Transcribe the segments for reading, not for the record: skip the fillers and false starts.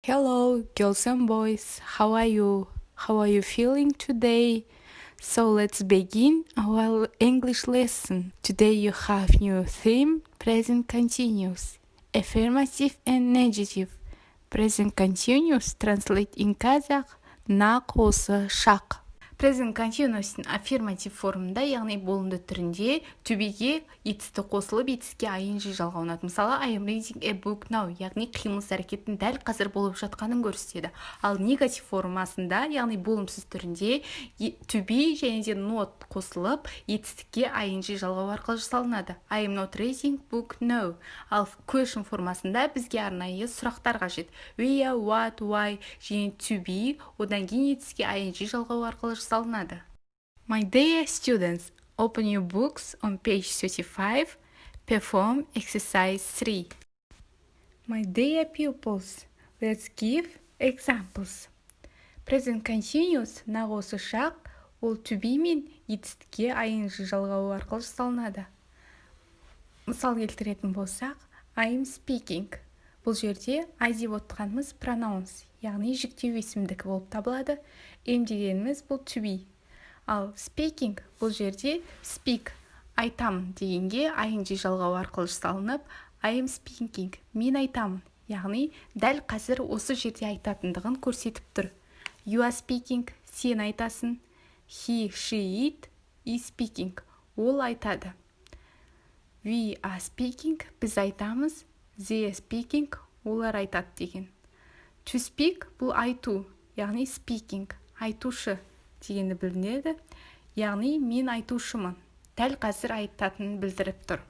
Hello, girls and boys. How are you? How are you feeling today? So let's begin our English lesson. Today you have new theme, present continuous, affirmative and negative. Present continuous translate in Kazakh нақ осы шақ. Present continuous аффирматив формында, яғни болымды түрінде to-beге етісті қосылып, етіске ing жалғанады. Мысалы, I am reading a book now, яғни қимыл әрекеттің дәл қазір болып жатқанын көрсетеді. Ал негатив формасында, яғни болымсыз түрінде to-be және де not қосылып, етістікке ing жалғау арқылы жасалынады. I am not reading book now. Ал question формасында бізге арнайы сұрақтар қажет. Where, what, why және to-be, одан кейін етіске ing жалғау арқылы жасалынады. My dear students, open your books on page 35. Perform exercise 3. My dear pupils, let's give examples. Present continuous нақ осы шақ ол to be мен етістікке ing жалғауы арқылы жасалынады. Мысал келтіретін болсақ, I am speaking. Бұл жерде I деп отырғанымыз pronouns, яғни жіктеу есімдігі болып табылады. Am дегеніміз бұл to be. Ал speaking бұл жерде speak, айтамын дегенге ing жалғау арқылы жасалынып, I am speaking, мен айтамын, яғни дәл қазір осы жерде айтатындығын көрсетіп тұр. You are speaking, сен айтасың. He, she, it is speaking, ол айтады. We are speaking, біз айтамыз. They are speaking, олар айтады деген. To speak бұл айту, яғни speaking, айтушы дегенді білінеді, яғни мен айтушымын, дәл қазір айтатынын білдіріп тұр.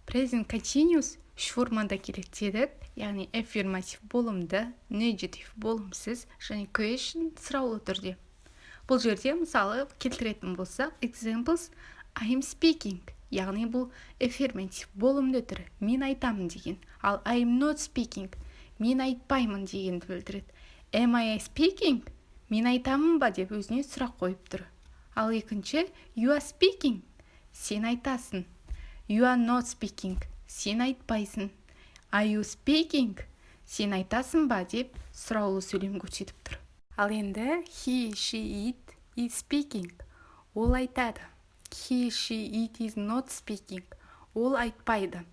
Present continuous үш формада келеді дедік, яғни affirmative болымды, negative болымсыз және question сұраулы түрде. Бұл жерде мысалы келтіретін болсақ, examples, I am speaking, яғни бұл affirmative болымды түрі, мен айтамын деген. Ал I am not speaking, мен айтпаймын дегенді білдіреді. Am I speaking? Мен айтамын ба деп өзіне сұрақ қойып тұр. Ал екінші, you are speaking, сен айтасың. You are not speaking, сен айтпайсың. Are you speaking? Сен айтасың ба деп сұраулы сөйлем көрсетіп тұр. Ал енді he, she, it is speaking, ол айтады. He, she, it is not speaking, ол айтпайды.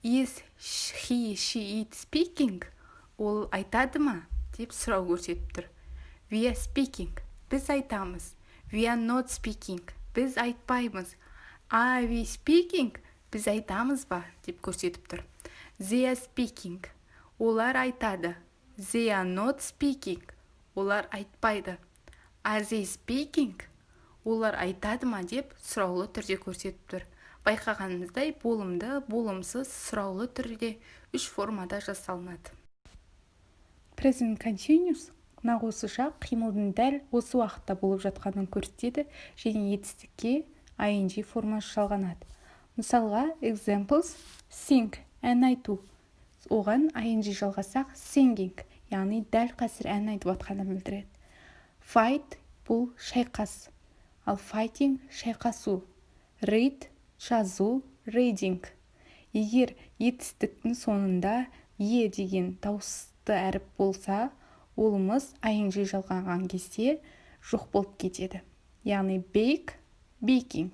Is he, she, it speaking? Ол айтады ма деп сұрау көрсетіп тұр. We are speaking, біз айтамыз. We are not speaking, біз айтпаймыз. Are we speaking? Біз айтамыз ба деп көрсетіп тұр. They are speaking, олар айтады. They are not speaking, олар айтпайды. Are they speaking? Олар айтады ма деп сұраулы түрде көрсетіп тұр. Байқағанымыздай болымды, болымсыз, сұраулы түрде үш формада жасалынады. Present continuous нақ осы шақ қимылдың дәл осы уақытта болып жатқанын көрсетеді және етістікке ing формасы жалғанады. Мысалға, examples, sing, ән айту. Оған ing жалғасақ singing, яғни дәл қазір ән айтып жатқанын білдіреді. Fight бұл шайқас, ал fighting шайқасу. Read жазу, reading. Егер етістіктің соңында е деген дауысты әріп болса, олымыз ing жалғанған кезде жоқ болып кетеді. Яғни bake, baking,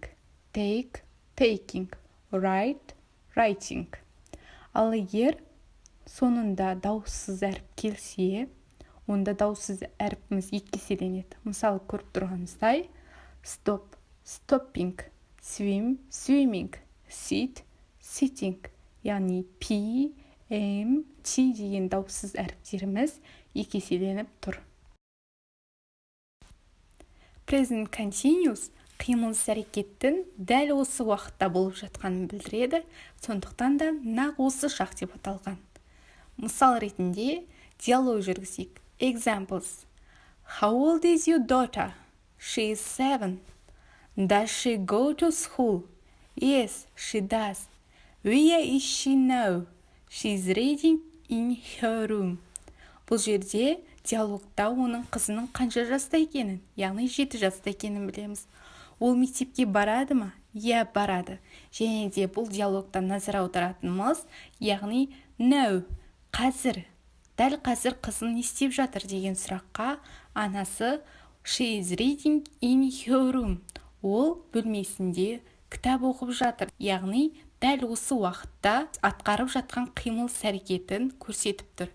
take, taking, write, writing. Ал егер соңында дауыссыз әріп келсе, онда дауыссыз әріпіміз екі еселенеді. Мысалы көріп тұрғанымыздай, stop, stopping, swim, swimming, sit, sitting. Яғни p, m, t деген дауыссыз әріптеріміз екі еселеніп тұр. Present continuous қимылсыз әрекеттің дәл осы уақытта болып жатқанын білдіреді, сондықтан да нақ осы шақ деп аталған. Мысал ретінде диалог жүргізейік. Examples. How old is your daughter? She is 7. Does she go to school? Yes, she does. Where is she now? She is reading in her room. Бұл жерде диалогта оның қызының қанша жаста екенін, яғни 7 жаста екенін білеміз. Ол мектепке барады ма? Иә, барады. Және де бұл диалогта назар аударатынымыз, яғни now, қазір, Дәл қазір қызы не істеп жатыр деген сұраққа анасы She is reading in her room. Ол бөлмесінде кітап оқып жатыр. Яғни дәл осы уақытта атқарып жатқан қимыл-әрекетін көрсетіп тұр.